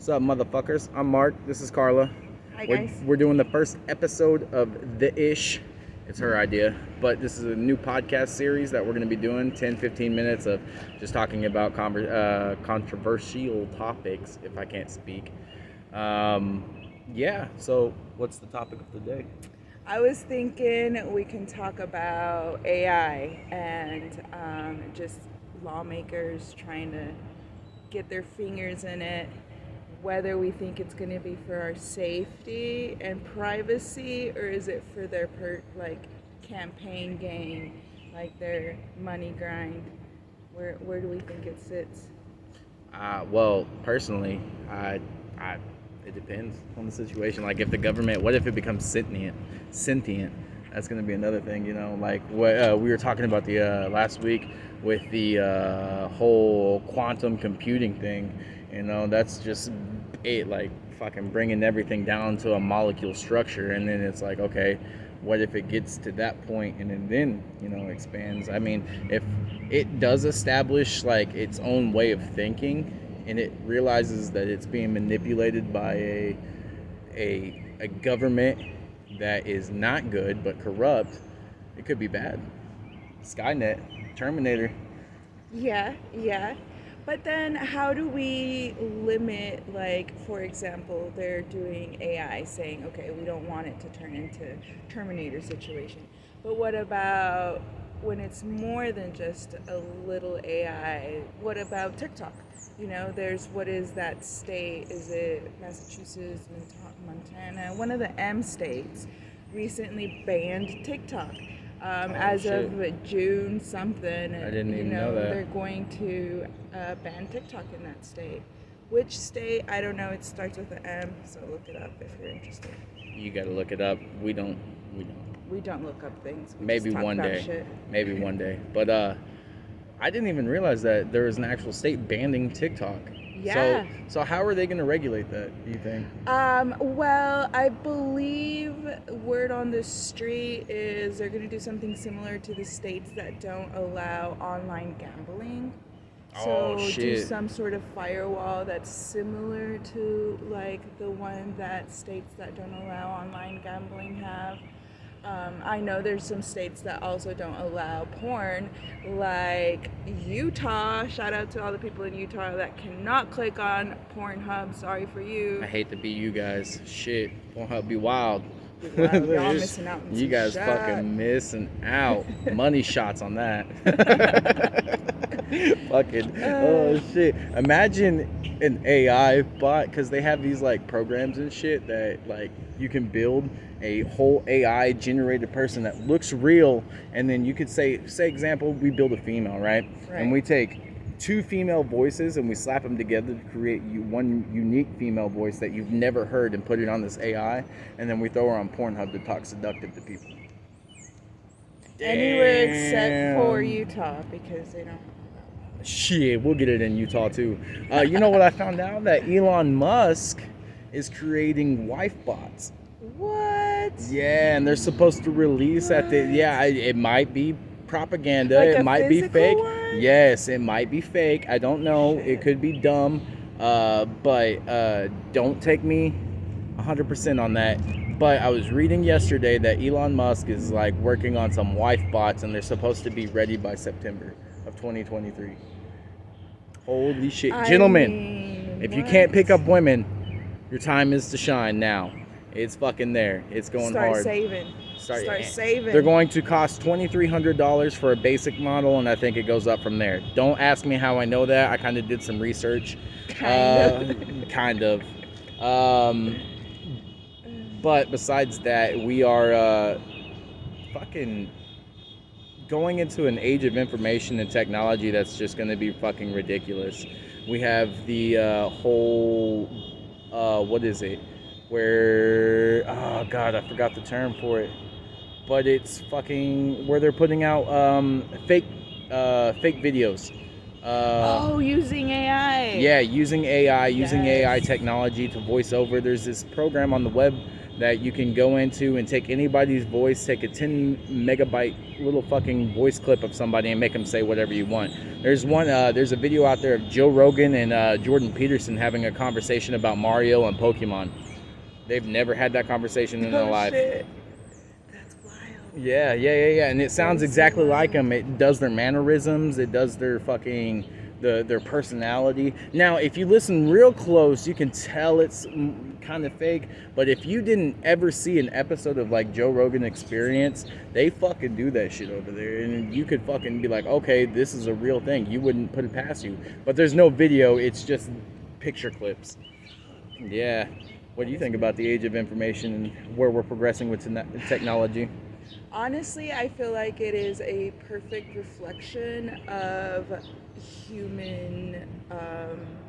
What's up, motherfuckers? I'm Mark. This is Carla. Hi, We're, guys. we're doing the first episode of The Ish. It's her idea, but this is a new podcast series that we're going to be doing 10-15 minutes of just talking about controversial topics, if I can't speak. Yeah, so what's the topic of the day? I was thinking we can talk about AI and just lawmakers trying to get their fingers in it, whether we think it's going to be for our safety and privacy, or is it for their campaign gain, like their money grind. Where do we think it sits? Well, personally, it depends on the situation. Like, if the government, what if it becomes sentient? That's going to be another thing, like what we were talking about the last week with the whole quantum computing thing. That's just it, like fucking bringing everything down to a molecule structure, and then it's like, okay, what if it gets to that point and then expands? I mean, if it does establish like its own way of thinking and it realizes that it's being manipulated by a government that is not good but corrupt, it could be bad. Skynet, Terminator. Yeah. But then how do we limit, like, for example, they're doing AI saying, okay, we don't want it to turn into Terminator situation. But what about when it's more than just a little AI? What about TikTok? There's, what is that state? Is it Massachusetts, Montana? One of the M states recently banned TikTok. As shit. of June something. I didn't even know that. They're going to ban TikTok in that state. Which state? I don't know. It starts with an M, so look it up if you're interested. You gotta look it up. We don't. We don't look up things. We Maybe just talk one about day. shit. Maybe one day. But I didn't even realize that there was an actual state banning TikTok. Yeah. So how are they going to regulate that, do you think? Well, I believe word on the street is they're going to do something similar to the states that don't allow online gambling. So do some sort of firewall that's similar to like the one that states that don't allow online gambling have. I know there's some states that also don't allow porn, like Utah. Shout out to all the people in Utah that cannot click on Pornhub. Sorry for you. I hate to be you guys. Shit. Pornhub be wild. Wow, y'all missing out on You some guys shot. fucking missing out. Money shots on that. Fucking, oh shit. Imagine an AI bot, because they have these like programs and shit that like you can build a whole AI generated person that looks real, and then you could say example, we build a female, right? And we take two female voices and we slap them together to create one unique female voice that you've never heard, and put it on this AI, and then we throw her on Pornhub to talk seductive to people. Anywhere except for Utah, because they don't. Shit, we'll get it in Utah too. You know what I found out? That Elon Musk is creating wife bots. What? Yeah, and they're supposed to release at the. Yeah, it might be propaganda. Like it a might be fake. one? Yes, it might be fake. I don't know. Shit. It could be dumb. But don't take me 100% on that. But I was reading yesterday that Elon Musk is like working on some wife bots, and they're supposed to be ready by September of 2023. Holy shit. Gentlemen, if you can't pick up women, your time is to shine now. It's fucking there. It's going Start hard. saving. Start saving. They're going to cost $2,300 for a basic model, and I think it goes up from there. Don't ask me how I know that. I kind of did some research. Kind of. But besides that, we are fucking going into an age of information and technology that's just going to be fucking ridiculous. We have the whole, what is it? Where, oh god, I forgot the term for it. But it's fucking where they're putting out fake videos. Oh, using AI. Yeah, using AI, using AI Yes. technology to voice over. There's this program on the web that you can go into and take anybody's voice, take a 10 megabyte little fucking voice clip of somebody and make them say whatever you want. There's a video out there of Joe Rogan and Jordan Peterson having a conversation about Mario and Pokemon. They've never had that conversation in their Oh life. shit. That's wild. Yeah. And it sounds That is exactly so like wild. them. It does their mannerisms. It does their fucking their personality. Now, if you listen real close, you can tell it's kind of fake. But if you didn't ever see an episode of like Joe Rogan Experience, they fucking do that shit over there, and you could fucking be like, okay, this is a real thing. You wouldn't put it past you. But there's no video. It's just picture clips. Yeah. What do you think about the age of information and where we're progressing with technology? Honestly, I feel like it is a perfect reflection of human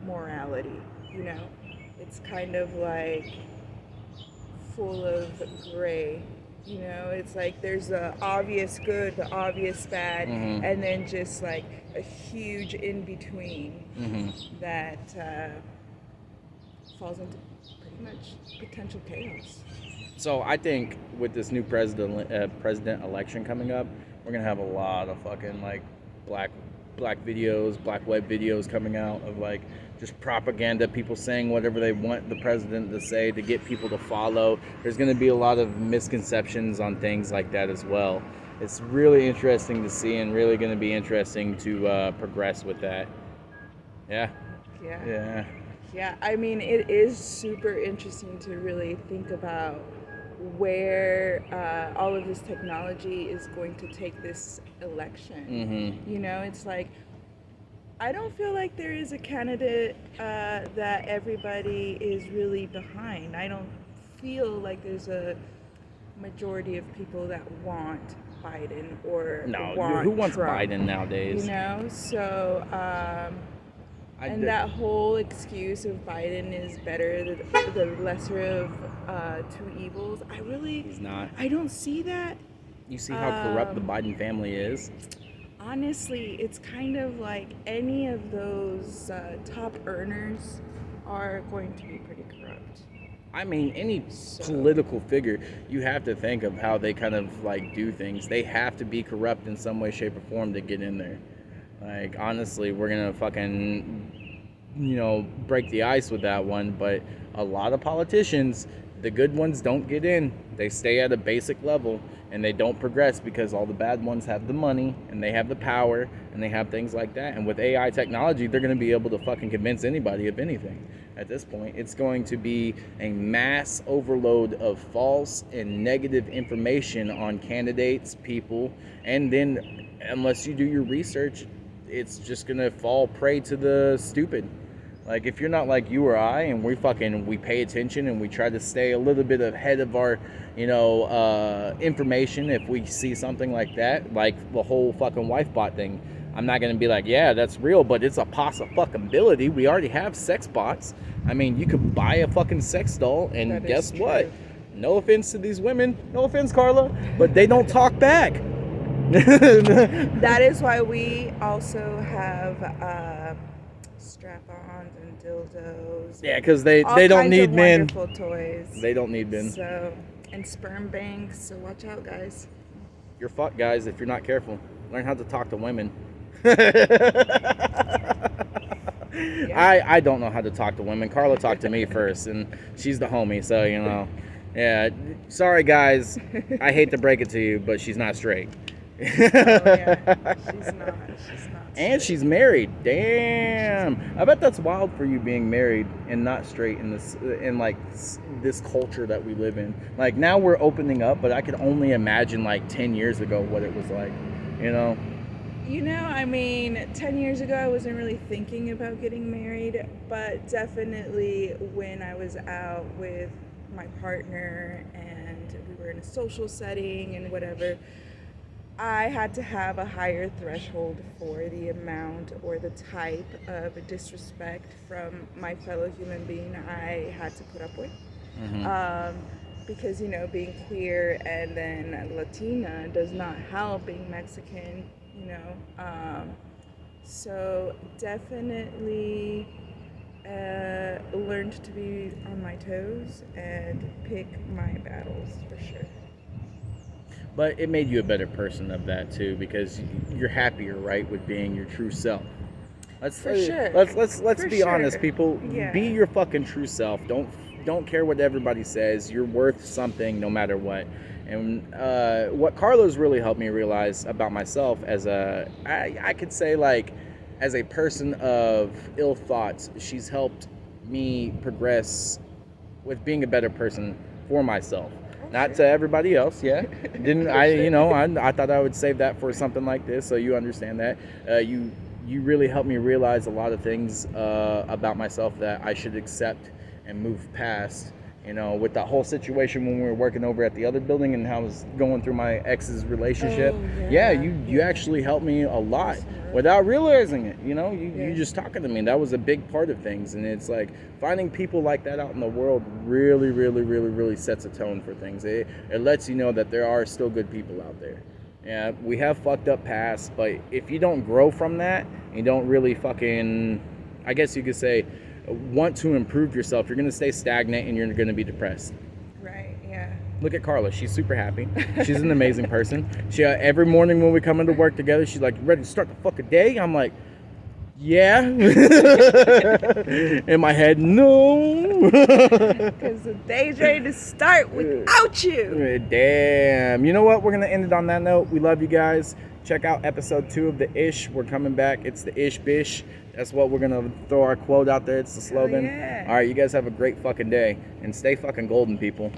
morality. You know, it's kind of like full of gray. You know, it's like there's the obvious good, the obvious bad, Mm-hmm. and then just like a huge in between Mm-hmm. that falls into pretty much potential chaos. So I think with this new president election coming up, we're gonna have a lot of fucking like black videos, black web videos coming out of like just propaganda, people saying whatever they want the president to say to get people to follow. There's gonna be a lot of misconceptions on things like that as well. It's really interesting to see, and really gonna be interesting to progress with that. Yeah. Yeah. Yeah. Yeah, I mean, it is super interesting to really think about where all of this technology is going to take this election. Mm-hmm. You know, it's like, I don't feel like there is a candidate that everybody is really behind. I don't feel like there's a majority of people that want Biden or No, want who wants Trump, Biden nowadays? you know? So, and that whole excuse of Biden is better, the lesser of two evils. He's not. I don't see that. You see how corrupt the Biden family is? Honestly, it's kind of like any of those top earners are going to be pretty corrupt. I mean, any political figure, you have to think of how they kind of like do things. They have to be corrupt in some way, shape, or form to get in there. Like, honestly, we're gonna fucking, break the ice with that one. But a lot of politicians, the good ones don't get in. They stay at a basic level and they don't progress because all the bad ones have the money and they have the power and they have things like that. And with AI technology, they're gonna be able to fucking convince anybody of anything. At this point, it's going to be a mass overload of false and negative information on candidates, people, and then unless you do your research, it's just gonna fall prey to the stupid. Like, if you're not like you or I, and we pay attention and we try to stay a little bit ahead of our, information. If we see something like that, like the whole fucking wife bot thing, I'm not gonna be like, yeah, that's real, but it's a possibility. We already have sex bots. I mean, you could buy a fucking sex doll, and That is guess what? true. No offense to these women, no offense, Carla, but they don't talk back. That is why we also have strap-ons and dildos. Yeah, because all they don't kinds need of men. Wonderful toys. They don't need men. So, and sperm banks. So watch out, guys. You're fucked, guys, if you're not careful. Learn how to talk to women. I don't know how to talk to women. Carla talked to me first, and she's the homie, so Yeah, sorry guys. I hate to break it to you, but she's not straight. Oh, yeah. She's not. And she's married. Damn. I bet that's wild for you being married and not straight in this culture that we live in. Like, now we're opening up, but I could only imagine like 10 years ago what it was like, I mean, 10 years ago, I wasn't really thinking about getting married, but definitely when I was out with my partner and we were in a social setting and whatever, I had to have a higher threshold for the amount or the type of disrespect from my fellow human being I had to put up with. Mm-hmm. Because, being queer and then Latina does not help being Mexican, So definitely learned to be on my toes and pick my battles for sure. But it made you a better person of that too, because you're happier, right, with being your true self. For sure. Let's For be sure. honest, people. Yeah. Be your fucking true self. Don't care what everybody says. You're worth something no matter what. And what Carlos really helped me realize about myself I could say, like, as a person of ill thoughts, she's helped me progress with being a better person for myself. Not to everybody else, yeah. Didn't I? I thought I would save that for something like this, so you understand that. You really helped me realize a lot of things about myself that I should accept and move past. With that whole situation when we were working over at the other building and how I was going through my ex's relationship. Oh, Yeah, yeah. you actually helped me a lot without realizing it. You Yeah. just talking to me. That was a big part of things. And it's like finding people like that out in the world really, really, really, really sets a tone for things. It lets you know that there are still good people out there. Yeah, we have fucked up past, but if you don't grow from that, you don't really fucking, I guess you could say, want to improve yourself, you're going to stay stagnant and you're going to be depressed. Right, yeah. Look at Carla. She's super happy. She's an amazing person. She every morning when we come into work together, she's like, ready to start the fucking day? I'm like, yeah. In my head, no. Because the day's ready to start without you. Damn. You know what? We're going to end it on that note. We love you guys. Check out episode 2 of the Ish. We're coming back. It's the Ish Bish. That's what we're going to throw our quote out there. It's the slogan. yeah. All right, you guys have a great fucking day. And stay fucking golden, people.